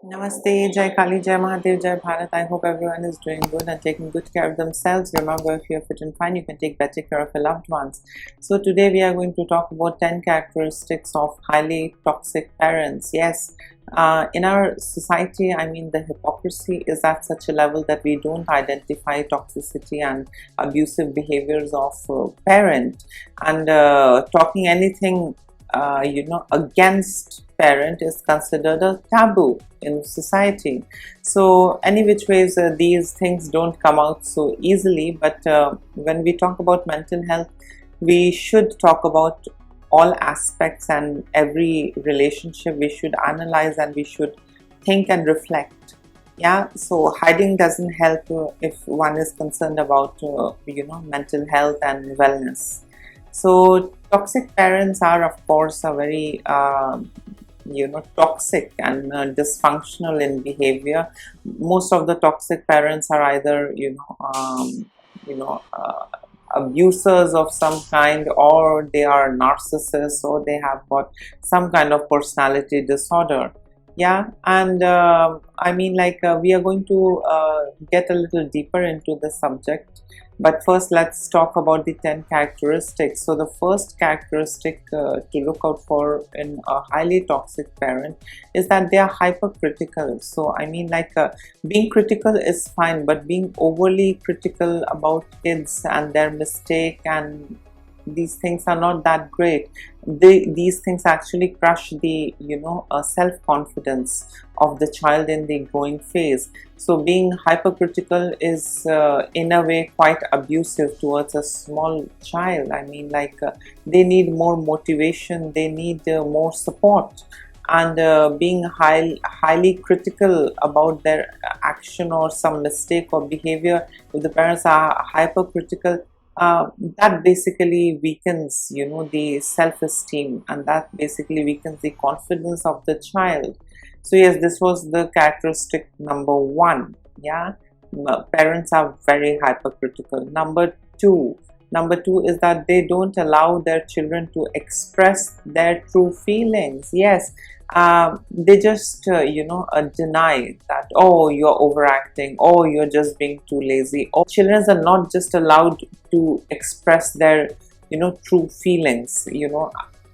Namaste, Jai Kali, Jai Mahadev, Jai Bharat. I hope everyone is doing good and taking good care of themselves. Remember, if you're fit and fine, you can take better care of your loved ones. So today we are going to talk about 10 characteristics of highly toxic parents. Yes, in our society, the hypocrisy is at such a level that we don't identify toxicity and abusive behaviors of parent, and talking anything against parent is considered a taboo in society. So any which ways, these things don't come out so easily, but when we talk about mental health, we should talk about all aspects and every relationship. We should analyze and we should think and reflect. Yeah, so hiding doesn't help if one is concerned about mental health and wellness. So toxic parents are, of course, a very toxic and dysfunctional in behavior. Most of the toxic parents are either abusers of some kind, or they are narcissists, or they have got some kind of personality disorder. Yeah, and we are going to get a little deeper into the subject, but first let's talk about the 10 characteristics. So the first characteristic to look out for in a highly toxic parent is that they are hypercritical. So being critical is fine, but being overly critical about kids and their mistake and these things are not that great. These things actually crush the self-confidence of the child in the growing phase. So being hypercritical is in a way quite abusive towards a small child. They need more motivation, they need more support, and being highly critical about their action or some mistake or behavior. If the parents are hypercritical, that basically weakens the self-esteem, and that basically weakens the confidence of the child. So yes, this was the characteristic number one. Yeah, parents are very hypercritical. Number two is that they don't allow their children to express their true feelings. Yes, they just deny that, oh, you're overacting, oh, you're just being too lazy. Or children are not just allowed to express their true feelings.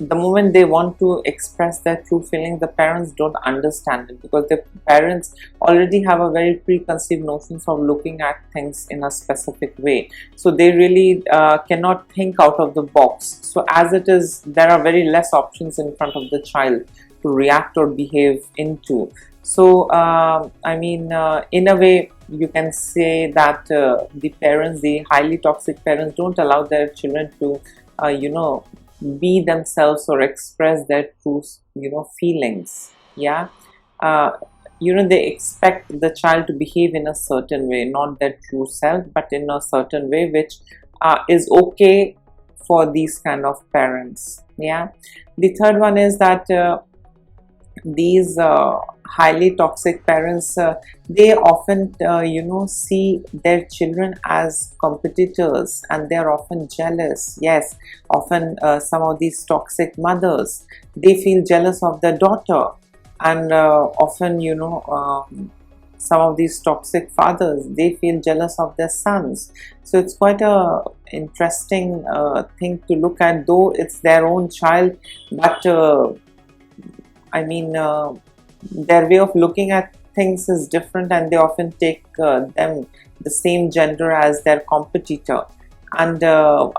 The moment they want to express their true feelings, the parents don't understand it, because the parents already have a very preconceived notions of looking at things in a specific way. So they really cannot think out of the box. So as it is, there are very less options in front of the child to react or behave into. So in a way, you can say that the highly toxic parents don't allow their children to be themselves or express their true feelings. Yeah, they expect the child to behave in a certain way, not their true self, but in a certain way which is okay for these kind of parents. Yeah, the third one is that these highly toxic parents, they often see their children as competitors, and they are often jealous. Yes, often some of these toxic mothers, they feel jealous of their daughter, and often some of these toxic fathers, they feel jealous of their sons. So it's quite a interesting thing to look at, though it's their own child, but their way of looking at things is different, and they often take them, the same gender, as their competitor, and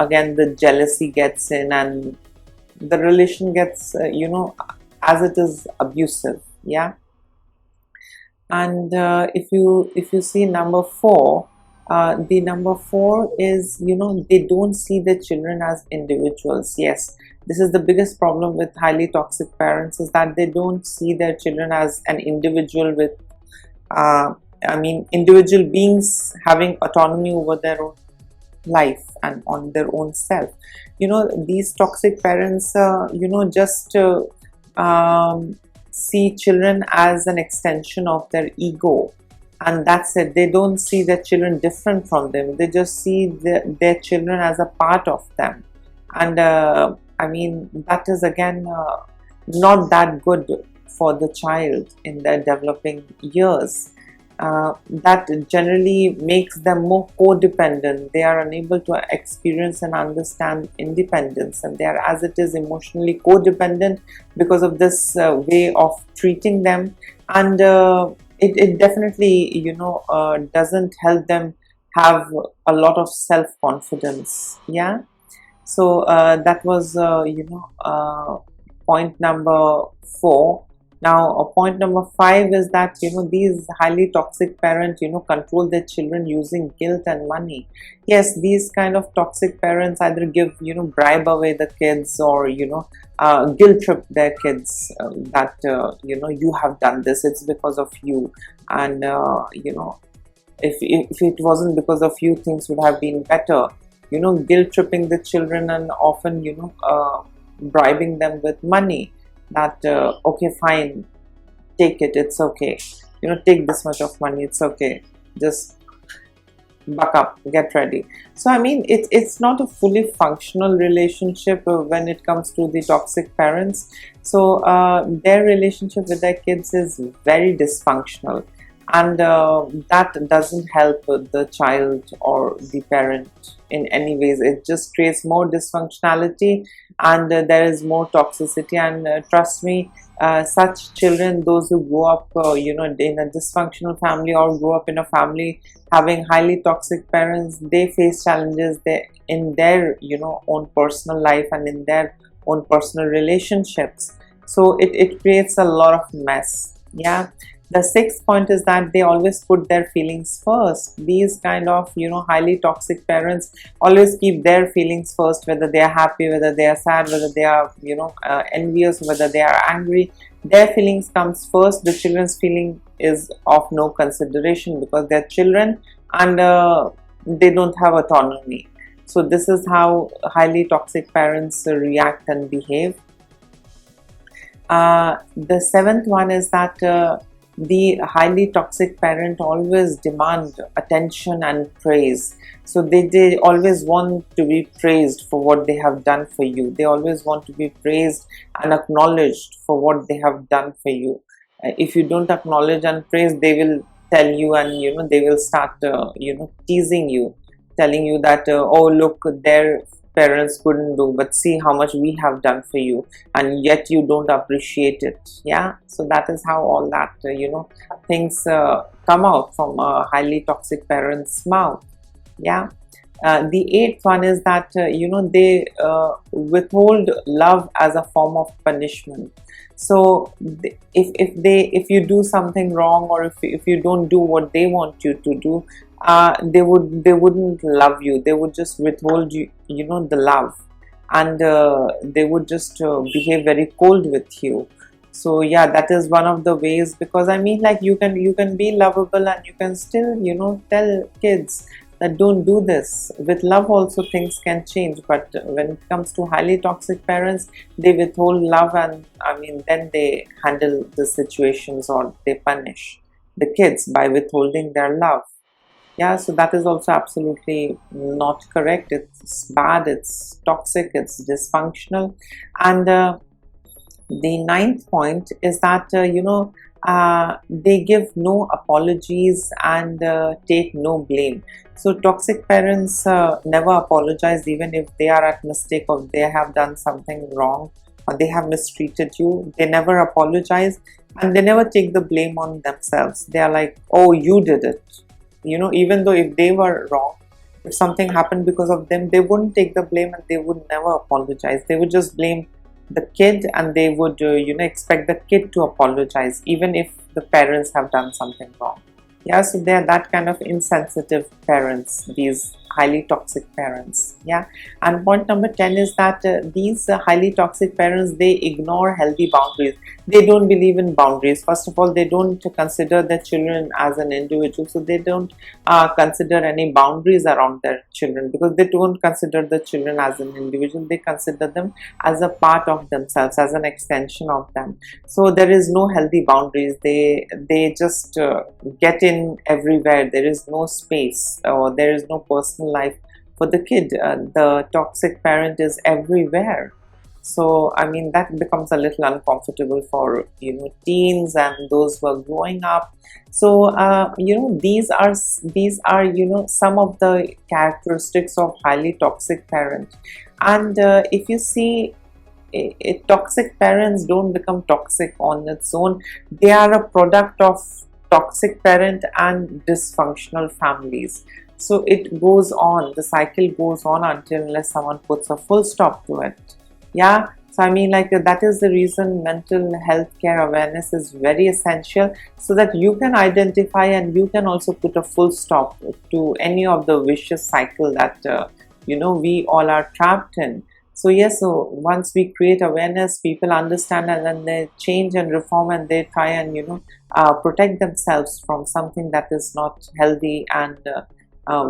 again the jealousy gets in, and the relation gets as it is, abusive. Yeah, and if you see number four, the number four is they don't see the children as individuals. Yes, this is the biggest problem with highly toxic parents, is that they don't see their children as an individual with individual beings having autonomy over their own life and on their own self. These toxic parents just see children as an extension of their ego, and that's it. They don't see their children different from them. They just see their children as a part of them, and that is again not that good for the child in their developing years. That generally makes them more codependent. They are unable to experience and understand independence, and they are, as it is, emotionally codependent because of this way of treating them. And it definitely, doesn't help them have a lot of self-confidence. Yeah. So that was, point number 4. Now, point number 5 is that, these highly toxic parents, control their children using guilt and money. Yes, these kind of toxic parents either give, bribe away the kids, or, guilt trip their kids, that, you have done this, it's because of you. And, if it wasn't because of you, things would have been better. Guilt tripping the children, and often, bribing them with money. That okay, fine, take it, it's okay, take this much of money, it's okay, just buck up, get ready. So I mean, it's not a fully functional relationship when it comes to the toxic parents. So their relationship with their kids is very dysfunctional, and that doesn't help the child or the parent in any ways. It just creates more dysfunctionality, and there is more toxicity. And trust me, such children, those who grow up in a dysfunctional family, or grow up in a family having highly toxic parents, they face challenges in their own personal life and in their own personal relationships. So it creates a lot of mess. Yeah. The 6th point is that they always put their feelings first. These kind of, highly toxic parents always keep their feelings first, whether they are happy, whether they are sad, whether they are, envious, whether they are angry. Their feelings comes first. The children's feeling is of no consideration, because they're children, and they don't have autonomy. So this is how highly toxic parents react and behave. The 7th one is that the highly toxic parent always demand attention and praise. So they always want to be praised for what they have done for you. They always want to be praised and acknowledged for what they have done for you. If you don't acknowledge and praise, they will tell you, and they will start teasing you, telling you that oh, look, their parents couldn't do, but see how much we have done for you, and yet you don't appreciate it. Yeah. So that is how all that things come out from a highly toxic parent's mouth. Yeah. The 8th one is that they withhold love as a form of punishment. So if you do something wrong, or if you don't do what they want you to do, they wouldn't love you. They would just withhold the love, and they would just behave very cold with you. So yeah, that is one of the ways, because I mean, like, you can be lovable, and you can still tell kids that don't do this. With love also things can change, but when it comes to highly toxic parents, they withhold love, and I mean, then they handle the situations, or they punish the kids by withholding their love. Yeah, so that is also absolutely not correct. It's bad, it's toxic, it's dysfunctional. And the 9th point is that they give no apologies, and take no blame. So toxic parents never apologize, even if they are at mistake, or they have done something wrong, or they have mistreated you. They never apologize, and they never take the blame on themselves. They are like, oh, you did it. Even though if they were wrong, if something happened because of them, they wouldn't take the blame, and they would never apologize. They would just blame the kid, and they would expect the kid to apologize, even if the parents have done something wrong. Yeah, so they are that kind of insensitive parents, these highly toxic parents. Yeah. And point number 10 is that these highly toxic parents, they ignore healthy boundaries. They don't believe in boundaries. First of all, they don't consider their children as an individual, so they don't consider any boundaries around their children, because they don't consider the children as an individual. They consider them as a part of themselves, as an extension of them. So there is no healthy boundaries. They just get in everywhere. There is no space, or there is no personal life for the kid. The toxic parent is everywhere. So I mean, that becomes a little uncomfortable for, you know, teens and those who are growing up. So you know, these are you know, some of the characteristics of highly toxic parent. And if you see, toxic parents don't become toxic on its own. They are a product of toxic parent and dysfunctional families. So it goes on, the cycle goes on until unless someone puts a full stop to it. Yeah. So I mean, like, that is the reason mental health care awareness is very essential, so that you can identify and you can also put a full stop to any of the vicious cycle that you know, we all are trapped in. So yes, so once we create awareness, people understand, and then they change and reform, and they try and, you know, protect themselves from something that is not healthy and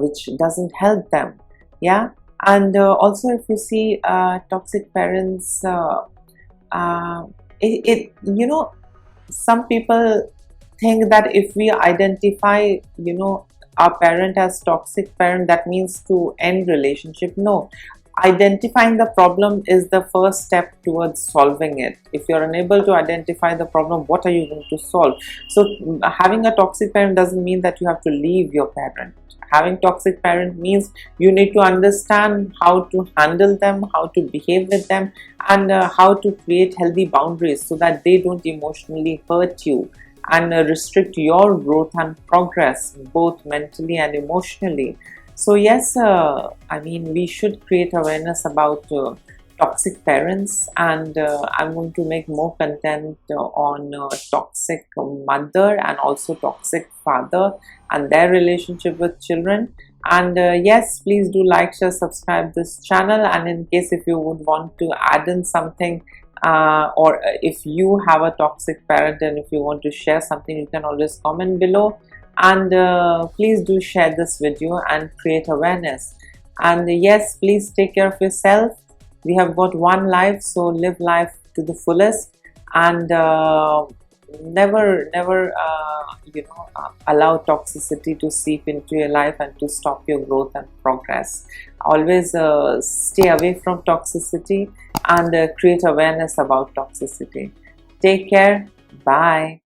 which doesn't help them. Yeah. And also, if you see, toxic parents, it you know, some people think that if we identify, you know, our parent as toxic parent, that means to end relationship. No, identifying the problem is the first step towards solving it. If you're unable to identify the problem, what are you going to solve? So having a toxic parent doesn't mean that you have to leave your parent. Having toxic parent means you need to understand how to handle them, how to behave with them, and how to create healthy boundaries so that they don't emotionally hurt you and restrict your growth and progress, both mentally and emotionally. So yes, I mean, we should create awareness about toxic parents, and I'm going to make more content on toxic mother and also toxic father and their relationship with children. And yes, please do like, share, subscribe this channel. And in case if you would want to add in something, or if you have a toxic parent and if you want to share something, you can always comment below. And please do share this video and create awareness. And yes, please take care of yourself. We have got one life, so live life to the fullest, and never you know, allow toxicity to seep into your life and to stop your growth and progress. Always stay away from toxicity and create awareness about toxicity. Take care. Bye.